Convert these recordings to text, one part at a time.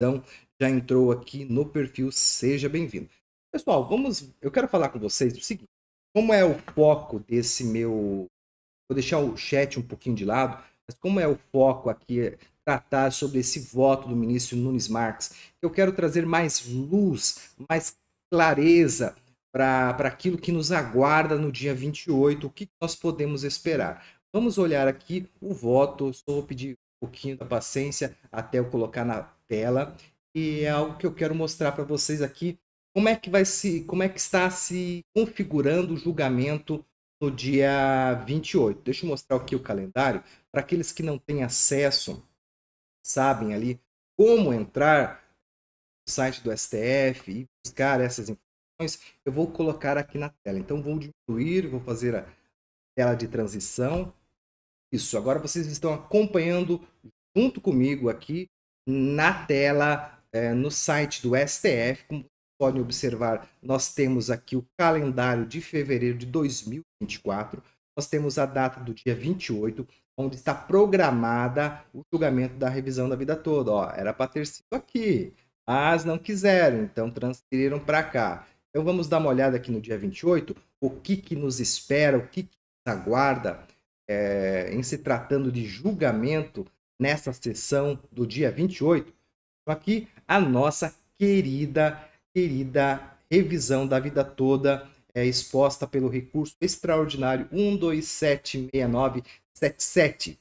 Então, já entrou aqui no perfil, seja bem-vindo. Pessoal, eu quero falar com vocês o seguinte, como é o foco desse meu, vou deixar o chat um pouquinho de lado, mas como é o foco aqui tratar sobre esse voto do ministro Nunes Marques, eu quero trazer mais luz, mais clareza para aquilo que nos aguarda no dia 28, o que nós podemos esperar. Vamos olhar aqui o voto, só vou pedir um pouquinho da paciência até eu colocar na tela, e é algo que eu quero mostrar para vocês aqui, como é que está se configurando o julgamento no dia 28. Deixa eu mostrar aqui o calendário, para aqueles que não têm acesso, sabem ali como entrar no site do STF e buscar essas informações, eu vou colocar aqui na tela. Então, vou diminuir, vou fazer a tela de transição. Isso, agora vocês estão acompanhando junto comigo aqui na tela, no site do STF. Como podem observar, nós temos aqui o calendário de fevereiro de 2024. Nós temos a data do dia 28, onde está programada o julgamento da revisão da vida toda. Ó, era para ter sido aqui, mas não quiseram, então transferiram para cá. Então vamos dar uma olhada aqui no dia 28, o que nos espera, o que nos aguarda em se tratando de julgamento nessa sessão do dia 28. Aqui a nossa querida revisão da vida toda exposta pelo recurso extraordinário 1276977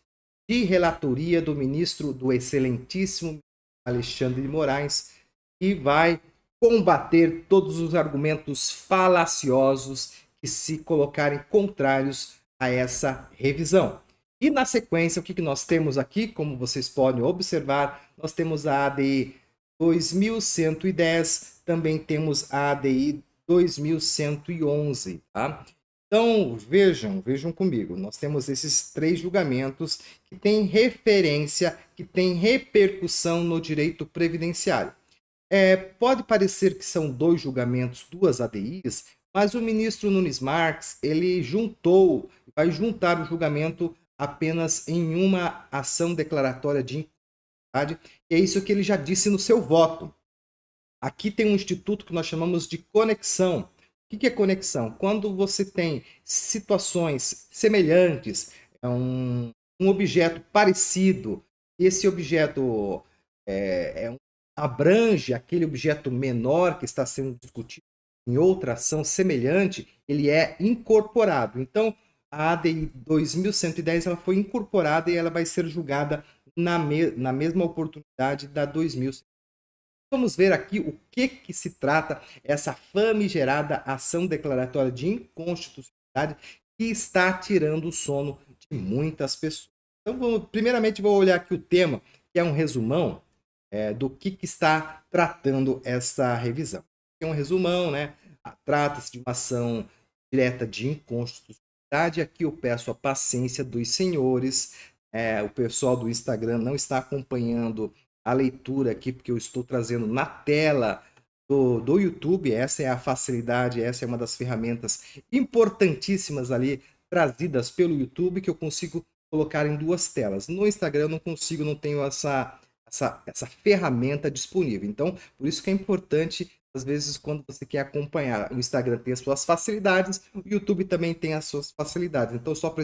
de relatoria do ministro do excelentíssimo Alexandre de Moraes, que vai combater todos os argumentos falaciosos que se colocarem contrários a essa revisão. E na sequência, o que nós temos aqui? Como vocês podem observar, nós temos a ADI 2110, também temos a ADI 2111, tá? Então, vejam comigo, nós temos esses três julgamentos que têm referência, que têm repercussão no direito previdenciário. Pode parecer que são dois julgamentos, duas ADIs, mas o ministro Nunes Marques, ele vai juntar o julgamento apenas em uma ação declaratória de inconstitucionalidade, e é isso que ele já disse no seu voto. Aqui tem um instituto que nós chamamos de conexão. O que é conexão? Quando você tem situações semelhantes, um objeto parecido, e esse objeto abrange aquele objeto menor que está sendo discutido em outra ação semelhante, ele é incorporado. Então, a ADI 2110 ela foi incorporada e ela vai ser julgada na mesma oportunidade da 2110. Vamos ver aqui o que se trata essa famigerada ação declaratória de inconstitucionalidade que está tirando o sono de muitas pessoas. Então, primeiramente, vou olhar aqui o tema, que é um resumão do que está tratando essa revisão. É um resumão, né? Trata-se de uma ação direta de inconstitucionalidade. Aqui eu peço a paciência dos senhores. O pessoal do Instagram não está acompanhando a leitura aqui, porque eu estou trazendo na tela do YouTube. Essa é a facilidade, essa é uma das ferramentas importantíssimas ali trazidas pelo YouTube, que eu consigo colocar em duas telas. No Instagram eu não consigo, não tenho essa ferramenta disponível. Então, por isso que é importante, às vezes, quando você quer acompanhar, o Instagram tem as suas facilidades, o YouTube também tem as suas facilidades. Então, só para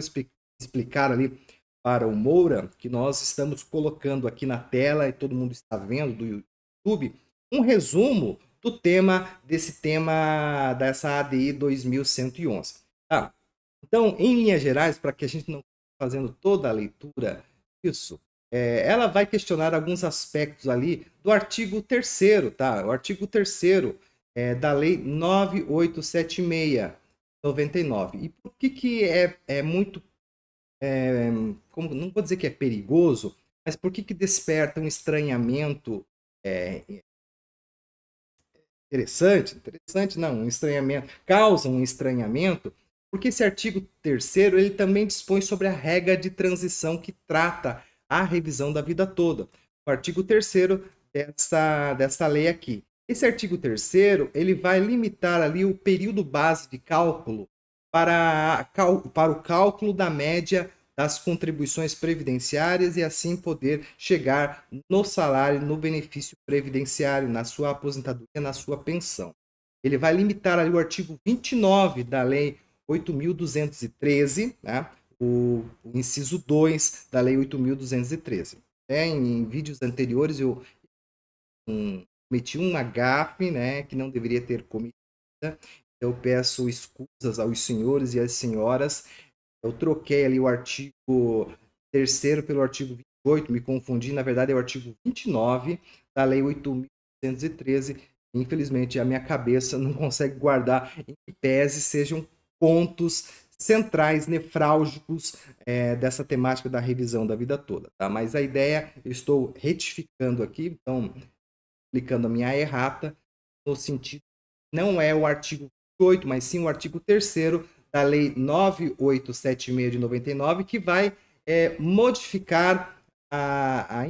explicar ali para o Moura, que nós estamos colocando aqui na tela, e todo mundo está vendo do YouTube, um resumo do tema, dessa ADI 2111. Tá? Então, em linhas gerais, para que a gente não esteja fazendo toda a leitura disso, ela vai questionar alguns aspectos ali do artigo 3º, tá? O artigo 3º da Lei 9876/99. E por que é muito, não vou dizer que é perigoso, mas por que desperta um estranhamento interessante não, um estranhamento, causa um estranhamento, porque esse artigo 3º ele também dispõe sobre a regra de transição que trata a revisão da vida toda. O artigo 3º dessa lei aqui. Esse artigo 3º ele vai limitar ali o período base de cálculo para o cálculo da média das contribuições previdenciárias e assim poder chegar no salário, no benefício previdenciário, na sua aposentadoria, na sua pensão. Ele vai limitar ali o artigo 29 da Lei 8.213, né? O inciso 2 da Lei 8.213. Em vídeos anteriores eu cometi uma gafe, né, que não deveria ter cometido. Eu peço escusas aos senhores e às senhoras. Eu troquei ali o artigo 3º pelo artigo 28, me confundi, na verdade é o artigo 29 da Lei 8.213. Infelizmente, a minha cabeça não consegue guardar em que pese sejam pontos centrais, nefrálgicos dessa temática da revisão da vida toda. Tá? Mas a ideia, eu estou retificando aqui, então, aplicando a minha errata, no sentido, não é o artigo 28, mas sim o artigo 3º da Lei 9876 de 99, que vai modificar a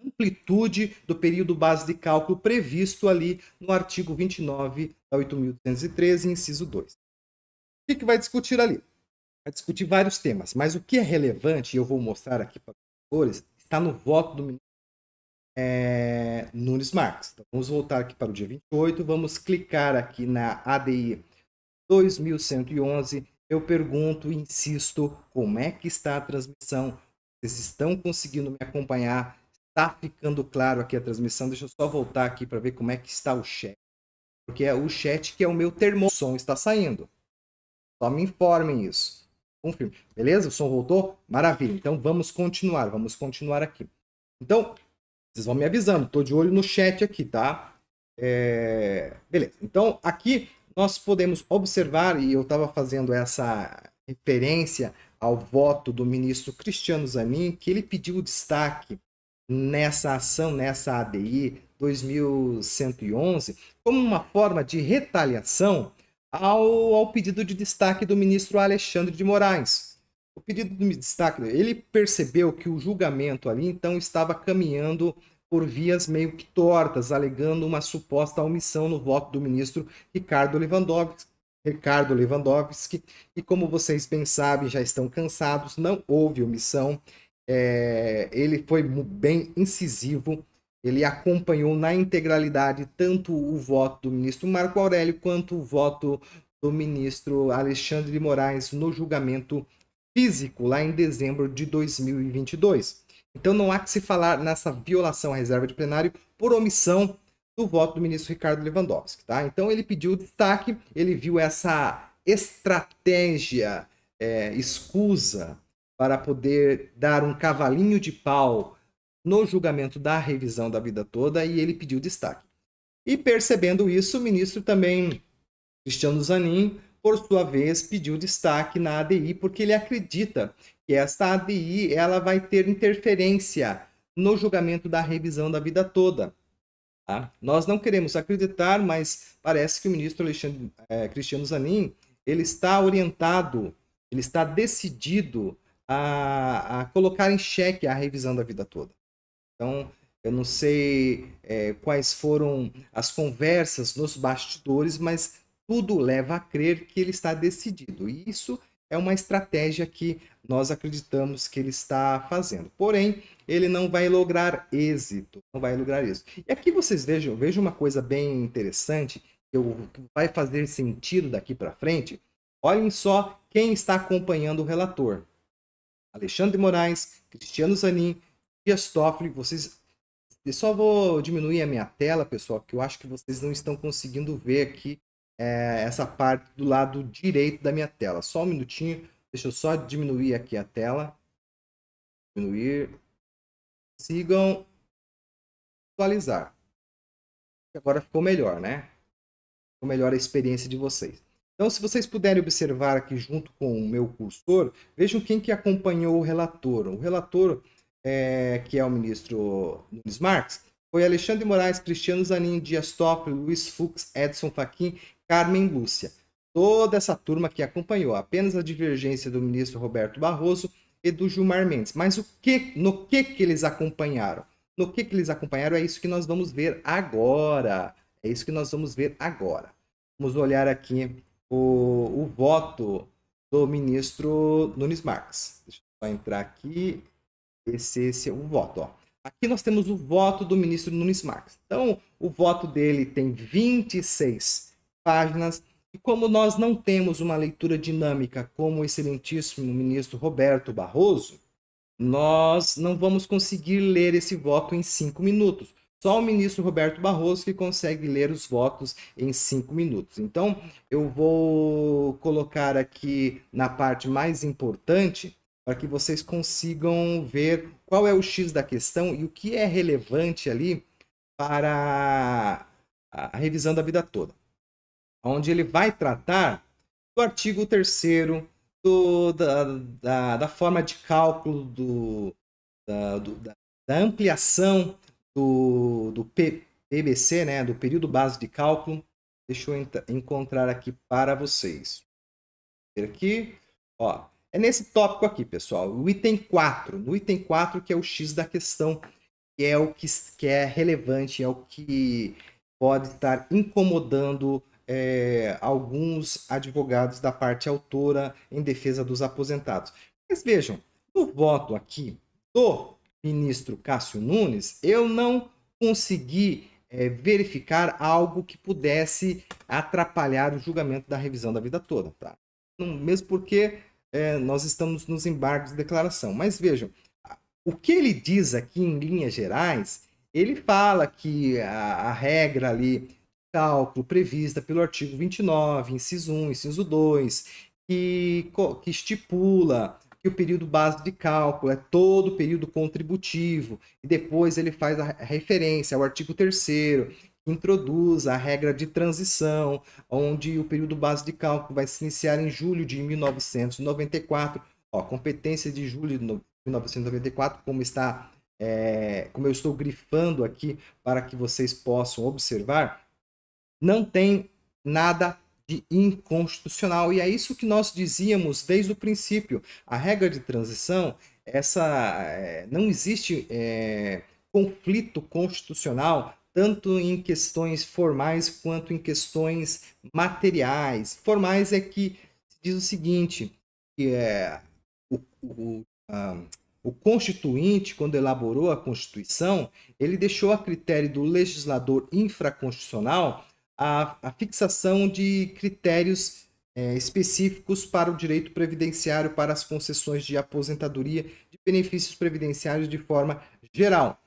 amplitude do período base de cálculo previsto ali no artigo 29 da 8.213, inciso 2. O que vai discutir ali? Vai discutir vários temas, mas o que é relevante, e eu vou mostrar aqui para os senhores, está no voto do ministro Nunes Marques. Então, vamos voltar aqui para o dia 28, vamos clicar aqui na ADI 2111. Eu pergunto e insisto, como é que está a transmissão? Vocês estão conseguindo me acompanhar? Está ficando claro aqui a transmissão? Deixa eu só voltar aqui para ver como é que está o chat. Porque é o chat que é o meu termômetro. O som está saindo. Só me informem isso. Confirme. Beleza? O som voltou? Maravilha. Então vamos continuar aqui. Então, vocês vão me avisando. Estou de olho no chat aqui, tá? Beleza. Então, aqui nós podemos observar, e eu estava fazendo essa referência ao voto do ministro Cristiano Zanin, que ele pediu destaque nessa ação, nessa ADI 2111, como uma forma de retaliação ao pedido de destaque do ministro Alexandre de Moraes. O pedido de destaque, ele percebeu que o julgamento ali, então, estava caminhando por vias meio que tortas, alegando uma suposta omissão no voto do ministro Ricardo Lewandowski, e como vocês bem sabem, já estão cansados, não houve omissão. Ele foi bem incisivo, ele acompanhou na integralidade tanto o voto do ministro Marco Aurélio quanto o voto do ministro Alexandre de Moraes no julgamento físico lá em dezembro de 2022. Então não há que se falar nessa violação à reserva de plenário por omissão do voto do ministro Ricardo Lewandowski. Tá? Então ele pediu destaque, ele viu essa estratégia escusa para poder dar um cavalinho de pau no julgamento da revisão da vida toda, e ele pediu destaque. E percebendo isso, o ministro também, Cristiano Zanin, por sua vez, pediu destaque na ADI, porque ele acredita que essa ADI ela vai ter interferência no julgamento da revisão da vida toda. Tá? Nós não queremos acreditar, mas parece que o ministro Cristiano Zanin ele está orientado, ele está decidido a colocar em xeque a revisão da vida toda. Então, eu não sei quais foram as conversas nos bastidores, mas tudo leva a crer que ele está decidido. E isso é uma estratégia que nós acreditamos que ele está fazendo. Porém, ele não vai lograr êxito. Não vai lograr isso. E aqui vocês vejam uma coisa bem interessante, que vai fazer sentido daqui para frente. Olhem só quem está acompanhando o relator. Alexandre de Moraes, Cristiano Zanin, Dias Toffoli. Eu só vou diminuir a minha tela, pessoal, porque eu acho que vocês não estão conseguindo ver aqui essa parte do lado direito da minha tela. Só um minutinho, deixa eu só diminuir aqui a tela. Diminuir. Sigam atualizar. Agora ficou melhor, né? Ficou melhor a experiência de vocês. Então, se vocês puderem observar aqui junto com o meu cursor, vejam quem que acompanhou o relator. O relator, que é o ministro Nunes Marques, foi Alexandre de Moraes, Cristiano Zanin, Dias Toffoli, Luiz Fux, Edson Fachin, Carmen Lúcia. Toda essa turma que acompanhou. Apenas a divergência do ministro Roberto Barroso e do Gilmar Mendes. Mas no que eles acompanharam? No que eles acompanharam é isso que nós vamos ver agora. É isso que nós vamos ver agora. Vamos olhar aqui o voto do ministro Nunes Marques. Deixa eu só entrar aqui. Esse é o voto, ó. Aqui nós temos o voto do ministro Nunes Marques. Então, o voto dele tem 26 páginas. E como nós não temos uma leitura dinâmica como o excelentíssimo ministro Roberto Barroso, nós não vamos conseguir ler esse voto em 5 minutos. Só o ministro Roberto Barroso que consegue ler os votos em 5 minutos. Então, eu vou colocar aqui na parte mais importante para que vocês consigam ver qual é o X da questão e o que é relevante ali para a revisão da vida toda. Onde ele vai tratar do artigo 3º, da forma de cálculo da ampliação do PBC, né, do período base de cálculo. Deixa eu encontrar aqui para vocês. Aqui, ó, é nesse tópico aqui, pessoal, o item 4. No item 4, que é o X da questão, que é o que é relevante, é o que pode estar incomodando alguns advogados da parte autora em defesa dos aposentados. Mas vejam, no voto aqui do ministro Cássio Nunes, eu não consegui verificar algo que pudesse atrapalhar o julgamento da revisão da vida toda, tá? Mesmo porque nós estamos nos embargos de declaração. Mas vejam, o que ele diz aqui em linhas gerais, ele fala que a regra ali, cálculo prevista pelo artigo 29, inciso 1, inciso 2, que estipula que o período base de cálculo é todo o período contributivo, e depois ele faz a referência ao artigo 3º, que introduz a regra de transição, onde o período base de cálculo vai se iniciar em julho de 1994, competência de julho de 1994, como eu estou grifando aqui para que vocês possam observar, não tem nada de inconstitucional. E é isso que nós dizíamos desde o princípio. A regra de transição, não existe conflito constitucional, tanto em questões formais quanto em questões materiais. Formais é que diz o seguinte, que o Constituinte, quando elaborou a Constituição, ele deixou a critério do legislador infraconstitucional a fixação de critérios específicos para o direito previdenciário, para as concessões de aposentadoria, de benefícios previdenciários de forma geral.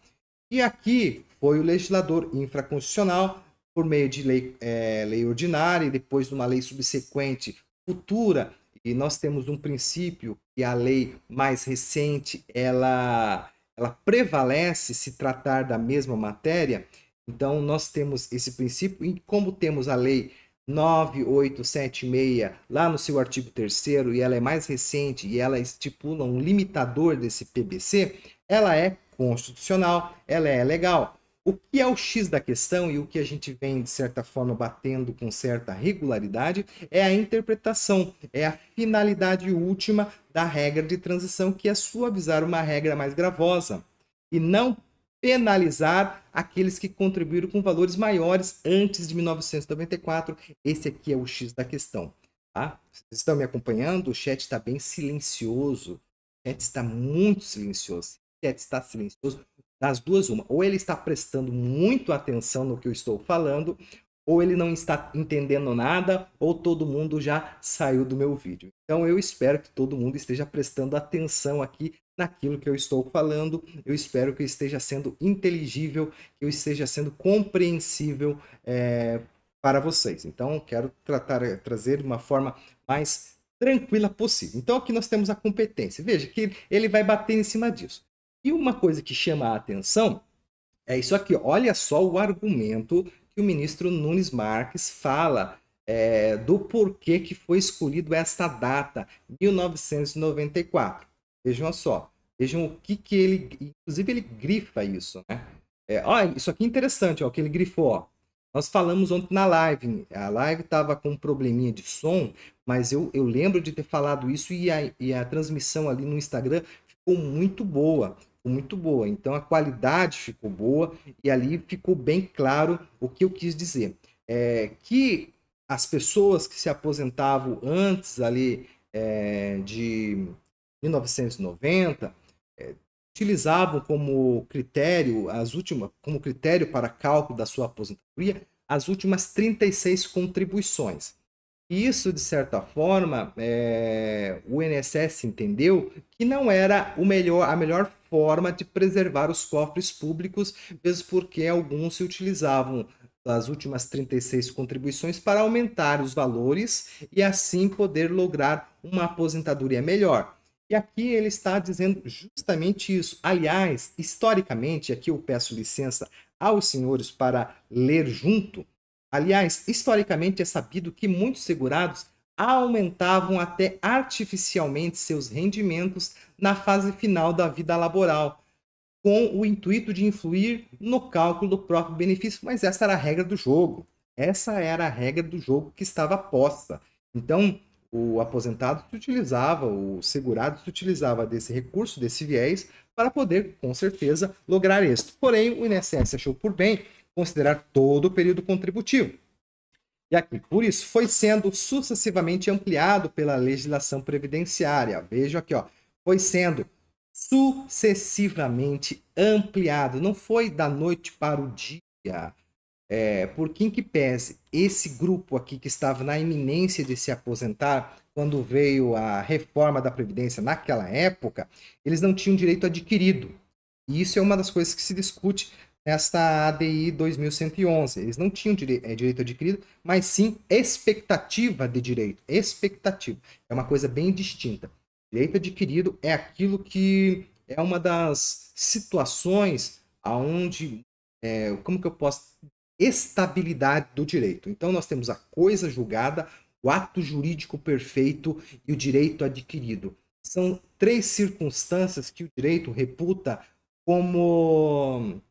E aqui foi o legislador infraconstitucional, por meio de lei ordinária e depois de uma lei subsequente futura, e nós temos um princípio que a lei mais recente ela prevalece se tratar da mesma matéria. Então, nós temos esse princípio, e como temos a lei 9876 lá no seu artigo 3º, e ela é mais recente, e ela estipula um limitador desse PBC, ela é constitucional, ela é legal. O que é o X da questão e o que a gente vem, de certa forma, batendo com certa regularidade é a interpretação, é a finalidade última da regra de transição, que é suavizar uma regra mais gravosa e não penalizar aqueles que contribuíram com valores maiores antes de 1994. Esse aqui é o X da questão. Tá? Vocês estão me acompanhando? O chat está bem silencioso. O chat está muito silencioso. O chat está silencioso. Das duas, uma. Ou ele está prestando muito atenção no que eu estou falando, ou ele não está entendendo nada, ou todo mundo já saiu do meu vídeo. Então eu espero que todo mundo esteja prestando atenção aqui naquilo que eu estou falando. Eu espero que eu esteja sendo inteligível, que eu esteja sendo compreensível para vocês. Então quero trazer de uma forma mais tranquila possível. Então aqui nós temos a competência. Veja que ele vai bater em cima disso. E uma coisa que chama a atenção é isso aqui. Olha só o argumento que o ministro Nunes Marques fala do porquê que foi escolhido essa data, 1994. Vejam só. Vejam o que ele... Inclusive, ele grifa isso, né? Olha, isso aqui é interessante, ó, que ele grifou. Ó. Nós falamos ontem na live. A live estava com um probleminha de som, mas eu lembro de ter falado isso e a transmissão ali no Instagram ficou muito boa. Muito boa, então a qualidade ficou boa e ali ficou bem claro o que eu quis dizer. Que as pessoas que se aposentavam antes ali de 1990 utilizavam como critério como critério para cálculo da sua aposentadoria as últimas 36 contribuições. E isso, de certa forma, o INSS entendeu que não era a melhor forma de preservar os cofres públicos, mesmo porque alguns se utilizavam das últimas 36 contribuições para aumentar os valores e assim poder lograr uma aposentadoria melhor. E aqui ele está dizendo justamente isso. Aliás, historicamente, aqui eu peço licença aos senhores para ler junto. Aliás, historicamente é sabido que muitos segurados aumentavam até artificialmente seus rendimentos na fase final da vida laboral, com o intuito de influir no cálculo do próprio benefício, mas essa era a regra do jogo. Essa era a regra do jogo que estava posta. Então, o aposentado se utilizava, o segurado se utilizava desse recurso, desse viés, para poder, com certeza, lograr êxito. Porém, o INSS achou por bem considerar todo o período contributivo. E aqui, por isso, foi sendo sucessivamente ampliado pela legislação previdenciária. Veja aqui, ó, foi sendo sucessivamente ampliado, não foi da noite para o dia. Porque em que pese esse grupo aqui que estava na iminência de se aposentar, quando veio a reforma da Previdência naquela época, eles não tinham direito adquirido. E isso é uma das coisas que se discute nesta ADI 2111. Eles não tinham direito adquirido, mas sim expectativa de direito. Expectativa. É uma coisa bem distinta. Direito adquirido é aquilo que é uma das situações aonde, como que eu posso, estabilidade do direito. Então nós temos a coisa julgada, o ato jurídico perfeito e o direito adquirido. São três circunstâncias que o direito reputa como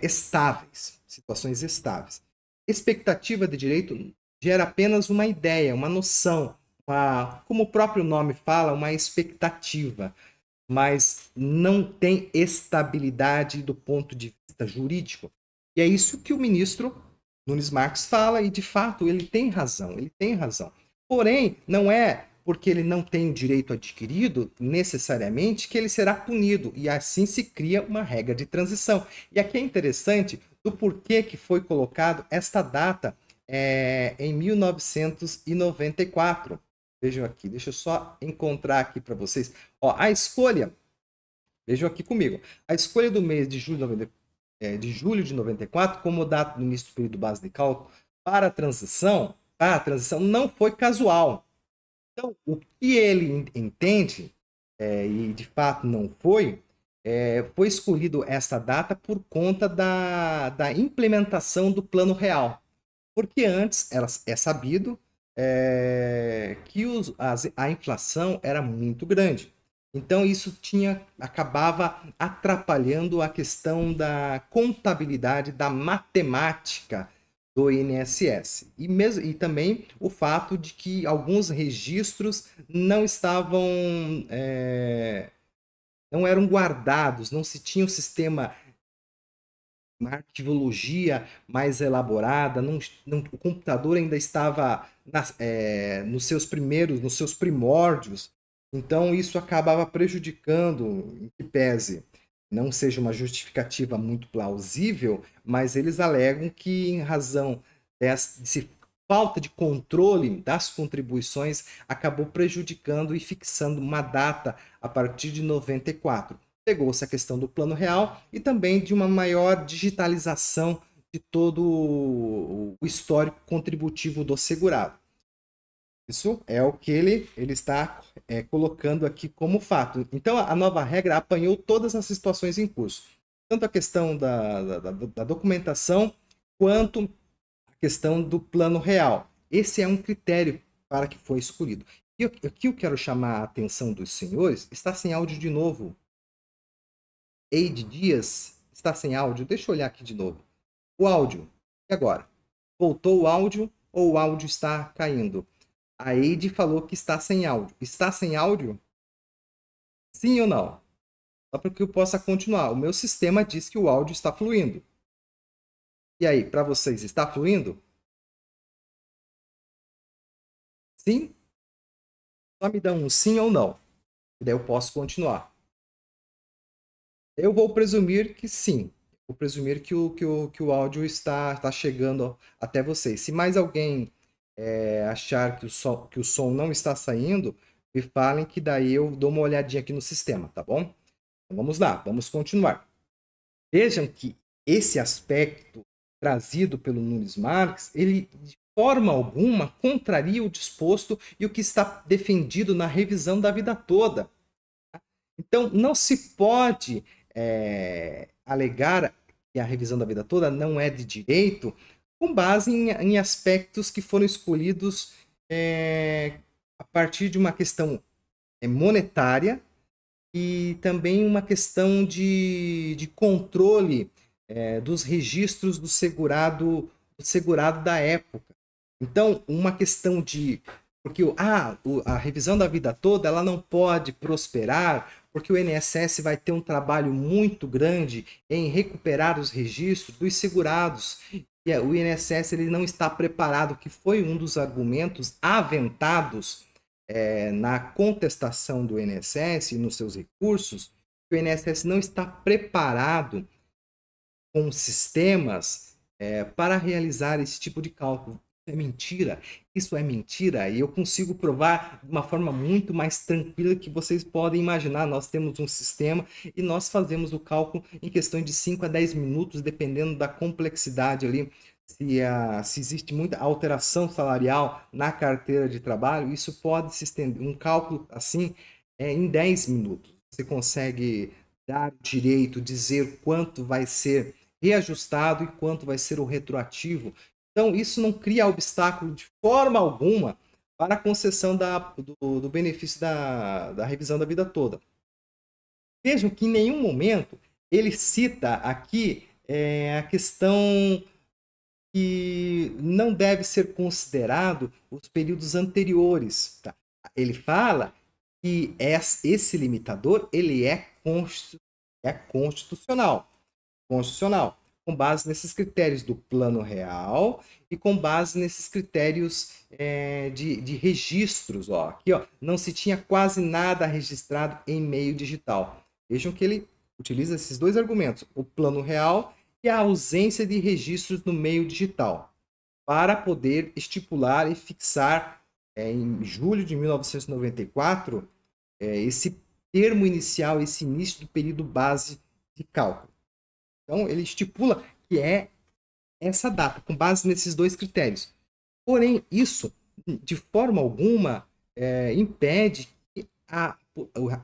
estáveis, situações estáveis. Expectativa de direito gera apenas uma ideia, uma noção, como o próprio nome fala, uma expectativa, mas não tem estabilidade do ponto de vista jurídico. E é isso que o ministro Nunes Marques fala, e de fato ele tem razão, ele tem razão. Porém, não é porque ele não tem o direito adquirido, necessariamente, que ele será punido, e assim se cria uma regra de transição. E aqui é interessante do porquê que foi colocado esta data em 1994. Vejam aqui, deixa eu só encontrar aqui para vocês. Ó, a escolha, vejam aqui comigo, a escolha do mês de julho de 94 como data do início do período base de cálculo para a transição não foi casual. Então, o que ele entende, e de fato não foi, foi escolhido essa data por conta da implementação do Plano Real. Porque antes é sabido que a inflação era muito grande. Então, isso acabava atrapalhando a questão da contabilidade, da matemática do INSS. E também o fato de que alguns registros não estavam, não eram guardados, não se tinha um sistema, uma arquivologia mais elaborada, o computador ainda estava nos seus primórdios, então isso acabava prejudicando, em que pese não seja uma justificativa muito plausível, mas eles alegam que, em razão desse falta de controle das contribuições, acabou prejudicando e fixando uma data a partir de 94. Pegou-se a questão do Plano Real e também de uma maior digitalização de todo o histórico contributivo do segurado. Isso é o que ele está colocando aqui como fato. Então, a nova regra apanhou todas as situações em curso. Tanto a questão da documentação, quanto a questão do plano real. Esse é um critério para que foi escolhido. E aqui eu quero chamar a atenção dos senhores. Está sem áudio de novo. Eide Dias está sem áudio. Deixa eu olhar aqui de novo. O áudio. E agora? Voltou o áudio ou o áudio está caindo? A Eide falou que está sem áudio. Está sem áudio? Sim ou não? Só para que eu possa continuar. O meu sistema diz que o áudio está fluindo. E aí, para vocês, está fluindo? Sim? Só me dá um sim ou não. E daí eu posso continuar. Eu vou presumir que sim. Vou presumir que o áudio está chegando até vocês. Se mais alguém achar que o som não está saindo, me falem que daí eu dou uma olhadinha aqui no sistema, tá bom? Então, vamos lá, vamos continuar. Vejam que esse aspecto trazido pelo Nunes Marques, ele de forma alguma contraria o disposto e o que está defendido na revisão da vida toda. Então, não se pode alegar que a revisão da vida toda não é de direito com base em aspectos que foram escolhidos a partir de uma questão monetária e também uma questão de controle dos registros do segurado da época. Então, uma questão de... Porque a revisão da vida toda ela não pode prosperar porque o INSS vai ter um trabalho muito grande em recuperar os registros dos segurados. E o INSS ele não está preparado, que foi um dos argumentos aventados na contestação do INSS e nos seus recursos, que o INSS não está preparado com sistemas para realizar esse tipo de cálculo. Isso é mentira, e eu consigo provar de uma forma muito mais tranquila que vocês podem imaginar. Nós temos um sistema e nós fazemos o cálculo em questão de 5 a 10 minutos, dependendo da complexidade ali. Se existe muita alteração salarial na carteira de trabalho, isso pode se estender. Um cálculo assim em 10 minutos. Você consegue dar o direito, dizer quanto vai ser reajustado e quanto vai ser o retroativo. Então, isso não cria obstáculo de forma alguma para a concessão do benefício da revisão da vida toda. Vejam que em nenhum momento ele cita aqui a questão que não deve ser considerado os períodos anteriores. Tá? Ele fala que esse limitador ele é constitucional, com base nesses critérios do plano real e com base nesses critérios de registros. Aqui não se tinha quase nada registrado em meio digital. Vejam que ele utiliza esses dois argumentos, o plano real e a ausência de registros no meio digital, para poder estipular e fixar em julho de 1994 esse termo inicial, esse início do período base de cálculo. Então, ele estipula que é essa data, com base nesses dois critérios. Porém, isso, de forma alguma, impede que a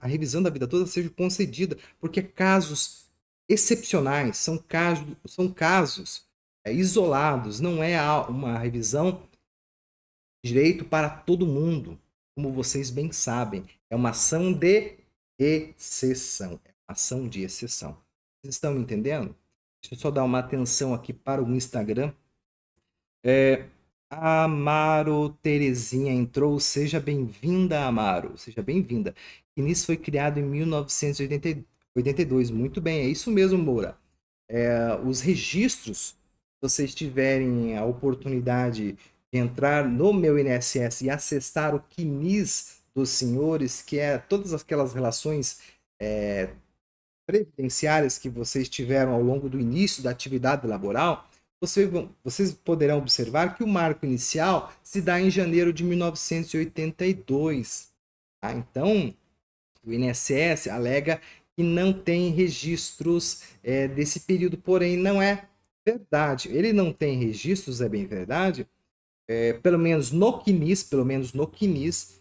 revisão da vida toda seja concedida, porque casos excepcionais, são casos isolados, não é uma revisão de direito para todo mundo, como vocês bem sabem. É uma ação de exceção. É uma ação de exceção. Vocês estão me entendendo? Deixa eu só dar uma atenção aqui para o Instagram. Amaro Terezinha entrou. Seja bem-vinda, Amaro. Seja bem-vinda. Início foi criado em 1982. Muito bem, é isso mesmo, Moura. Os registros, se vocês tiverem a oportunidade de entrar no meu INSS e acessar o CNIS dos senhores, que é todas aquelas relações previdenciárias que vocês tiveram ao longo do início da atividade laboral, vocês poderão observar que o marco inicial se dá em janeiro de 1982. Tá? Então, o INSS alega que não tem registros desse período, porém não é verdade. Ele não tem registros, é bem verdade, pelo menos no CNIS,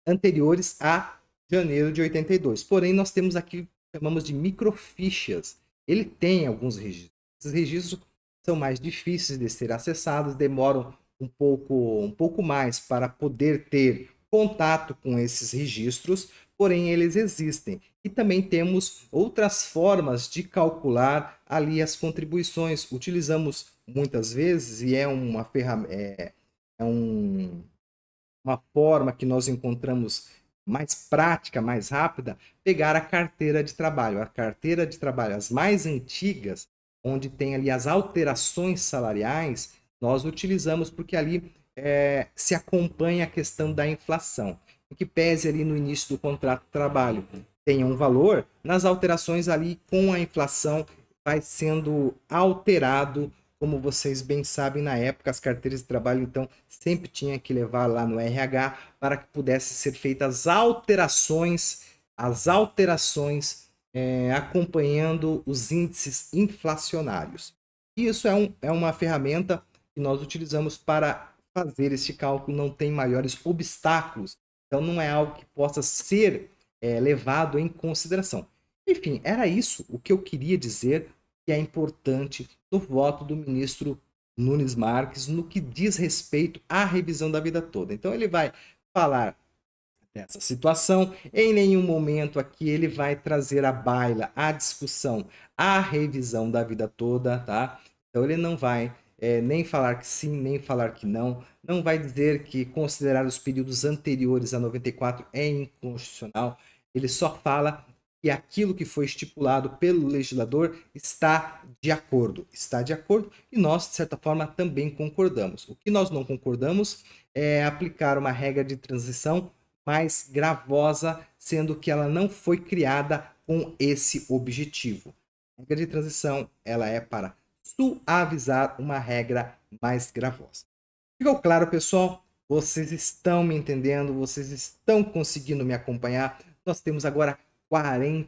anteriores a janeiro de 82. Porém, nós temos aqui, chamamos de microfichas. Ele tem alguns registros. Esses registros são mais difíceis de ser acessados, demoram um pouco mais para poder ter contato com esses registros, porém eles existem. E também temos outras formas de calcular ali as contribuições. Utilizamos muitas vezes, e é uma ferramenta, uma forma que nós encontramos mais prática, mais rápida, pegar a carteira de trabalho. A carteira de trabalho, as mais antigas, onde tem ali as alterações salariais, nós utilizamos porque ali se acompanha a questão da inflação. em que pese ali no início do contrato de trabalho tenha um valor, nas alterações ali com a inflação vai sendo alterado, como vocês bem sabem, na época as carteiras de trabalho então sempre tinha que levar lá no RH para que pudesse ser feitas as alterações acompanhando os índices inflacionários. E isso é uma ferramenta que nós utilizamos para fazer este cálculo, não tem maiores obstáculos, então não é algo que possa ser levado em consideração. Enfim, era isso o que eu queria dizer que é importante no voto do ministro Nunes Marques no que diz respeito à revisão da vida toda. Então ele vai falar dessa situação, em nenhum momento aqui ele vai trazer à baila, à discussão, a revisão da vida toda, tá? Então ele não vai nem falar que sim, nem falar que não, não vai dizer que considerar os períodos anteriores a 94 é inconstitucional, ele só fala que aquilo que foi estipulado pelo legislador está de acordo e nós, de certa forma, também concordamos. O que nós não concordamos é aplicar uma regra de transição mais gravosa, sendo que ela não foi criada com esse objetivo. A regra de transição ela é para suavizar uma regra mais gravosa. Ficou claro, pessoal? Vocês estão me entendendo? Vocês estão conseguindo me acompanhar? Nós temos agora 40